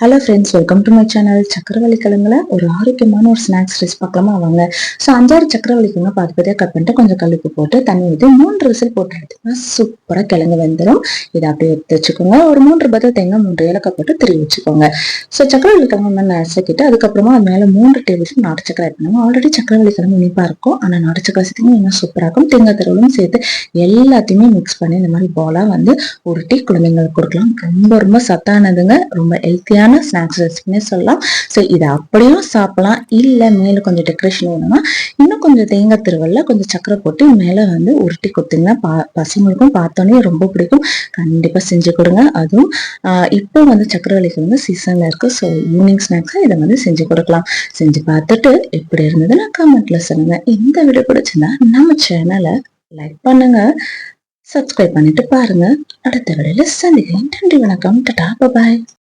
Hello friends, welcome to my channel. சக்கரவள்ளி கிழங்குல ஒரு ஆரோக்கியமான ஒரு ஸ்நாக்ஸ் ரெசிபி பார்க்கலாமா வாங்க. ஸோ 5-6 சக்கரவள்ளி கிழங்கு பாதி பாதியாக கட் பண்ணிட்டு கொஞ்சம் கல்லுப்பு போட்டு தண்ணி ஊற்றி 3 விசில் போட்டு எடுத்துக்கோங்க. சூப்பராக கிழங்கு வெந்துடும். இதை அப்படியே எடுத்து வச்சுக்கோங்க. ஒரு 3 பதம் தேங்காய் 3 ஏலக்காய் போட்டு திருவி வச்சுக்கோங்க. ஸோ சக்கரவள்ளி கிழங்கு மாதிரி நசுக்கிட்டு அதுக்கப்புறமா அது மேலே 3 டேபிள் ஸ்பூன் நாட்டு சக்கரை ஆட் பண்ணுங்க. ஆல்ரெடி சக்கரவள்ளி கிழங்கு இனிப்பாக இருக்கும், ஆனால் நாட்டு சக்கரை சேர்த்திங்கன்னா இன்னும் சூப்பராக இருக்கும். தேங்காய் திருவலும் சேர்த்து எல்லாத்தையுமே மிக்ஸ் பண்ணி இந்த மாதிரி பாலாக வந்து உருட்டி குழந்தைங்களுக்கு கொடுக்கலாம். ரொம்ப ரொம்ப சத்தானதுங்க, ரொம்ப ஹெல்த்தியான ஸ்நாக்ஸ் ரெசிபினே சொல்லலாம். ஸோ இதை அப்படியும் சாப்பிடலாம், இல்லை மேலே கொஞ்சம் டெக்கரேஷன் வேணும்னா இன்னும் கொஞ்சம் தேங்காய் திருவல்ல கொஞ்சம் சக்கரை போட்டு மேலே வந்து உருட்டி கொடுத்தீங்கன்னா பசங்களுக்கும் பார்த்தோன்னே ரொம்ப பிடிக்கும். கண்டிப்பாக செஞ்சு கொடுங்க. அதுவும் இப்போ வந்து சக்கரவள்ளிக்கு வந்து சீசனில் இருக்கு. ஸோ ஈவினிங் ஸ்நாக்ஸாக இதை வந்து செஞ்சு கொடுக்கலாம். செஞ்சு பார்த்துட்டு எப்படி இருந்ததுன்னா கமெண்ட்ல சொல்லுங்க. இந்த வீடியோ பிடிச்சிருந்தா நம்ம சேனலை லைக் பண்ணுங்க, சப்ஸ்கிரைப் பண்ணிட்டு பாருங்க. அடுத்த வீடியோல சந்திக்கிறேன். நன்றி, வணக்கம், டாடா, பாய்.